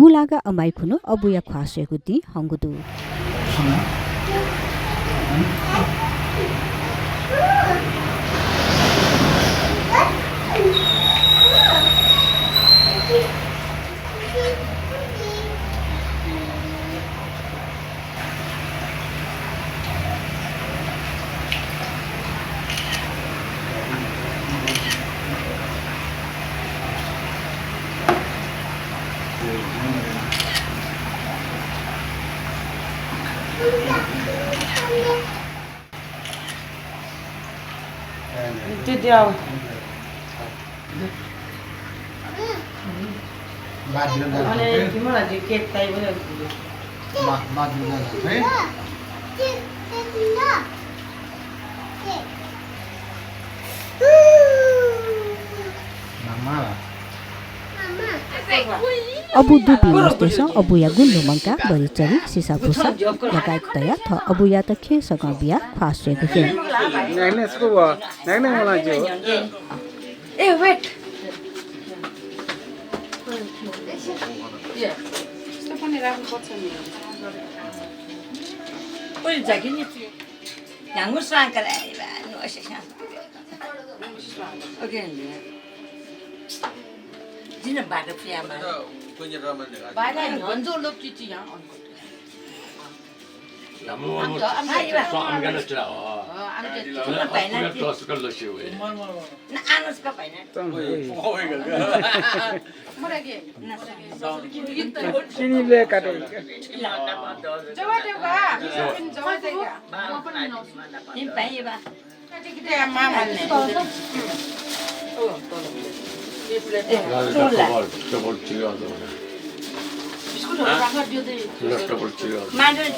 구라가 아마이쿠노 어부야 과수에구디 한구두. Tidak. Mana gimana dikit tay boleh. अबु दुबी station अबुया गुल्लु मंका बरिचरी सिसा पुसा लगायत तया थ अबुया त खे सका बिया खासेको के नाइने स्को वा नाइने मलाई जो Eh wait. Yeah. Stefani राख्नु पर्छ नि. Oi jagini. Yang usang kala ba no asha. Okay. Dina bada fiama. Bada 먼저 높지지 야. I'm gonna try. I'm toss the shoe. Na anos ka pa na. 뭐라게? चिनीले काटे जवा देगा. जवा देगा. Ni pai ba. Kita mama ni. Double chill. Biscuit राख दियो they. Double chill. Mandar.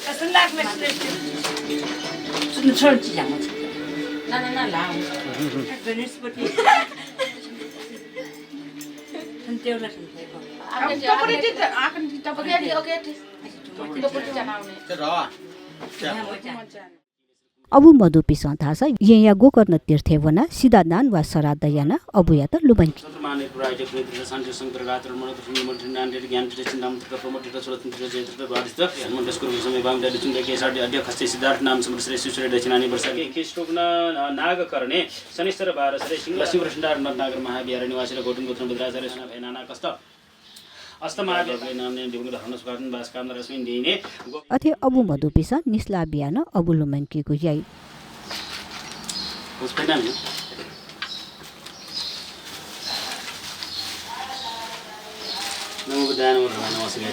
Kasan lag na Sun church yang. Na lao. Venice pati. Hanteu la hanteu. Akan kita akan kita pakai dia okey. Kita pergi janaune. अबु मधु पिसा थासा यया गोकर्ण तीर्थेवना सिधा दान वा सरादयना अबुया त लुबंकी माने प्राइजेट नेतृत्व शान्ति संप्रगात्र मनोत निमन्त्रण नान्डेट ज्ञान चिन्ताम तत्र प्रमोटित स्वतन्त्र जयत्र बारिस्त हनुमन्त स्कुल समय बाङ दाले चुन्डे केसाडी अध्यक्ष खस्ते सिद्धार्थ नाम समर श्रेष्ठ सुश्री दक्षिणानी वर्षके केशटोकना नागकर्णे शनिश्चर बार श्रेष्ठ सिंह शिवरसण्डार नगर महाविहार निवासी र गोटुङ गोत्र बद्राचार्य सना भैनाना कष्ट अस्तमाले नामने दिवंगत हर्न सुकार्न बास काम रश्मि दिने अथे अबु मधु पिसा निस्ला बियान अबु लुमंकी को याई उसको नाम है नमो बुद्धाय नमो धर्माय नमो संघाय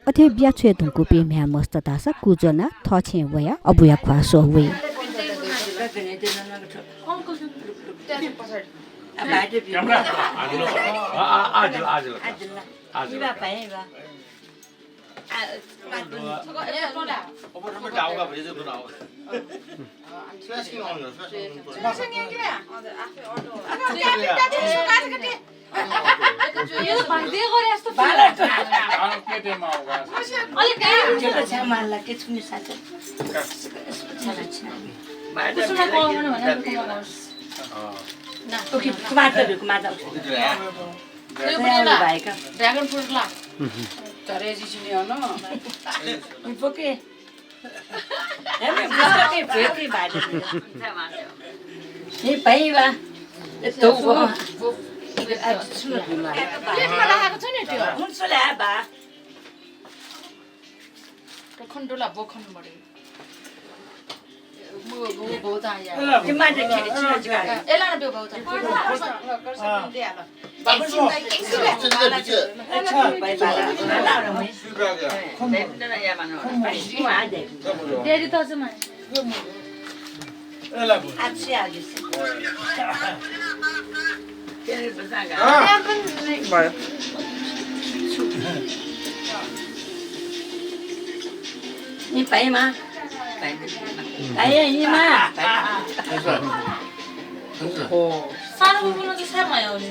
अथे ब्याछे धुंकु पे म्या मस्त तासा कुजना थछे वया अबुया ख्वासो वे Iba pai ba. Okay, kumata. Dragon fruit ला चरे जी सुनी हो ना Porque é me busca que foi que vai. Ni pai ba. Tô vou. A tsula ni ma. ये मला हाको छ नि त्यो Mun sula ba. खण्डोला बोखन मरे मो बहुत आया Ni ma de que tsula jiga. एला न त्यो बहुत गर्छ दे हाल बाबु अच्छा pai ba. La ro mai. Dai na ya mano. Pai ni ma de. Dairy त छ म Achi agi. Kere basanga. भयो Ni pai ma. Pai ni ma. ओ सानो बुबुनो चाहिँ सानो भयो नि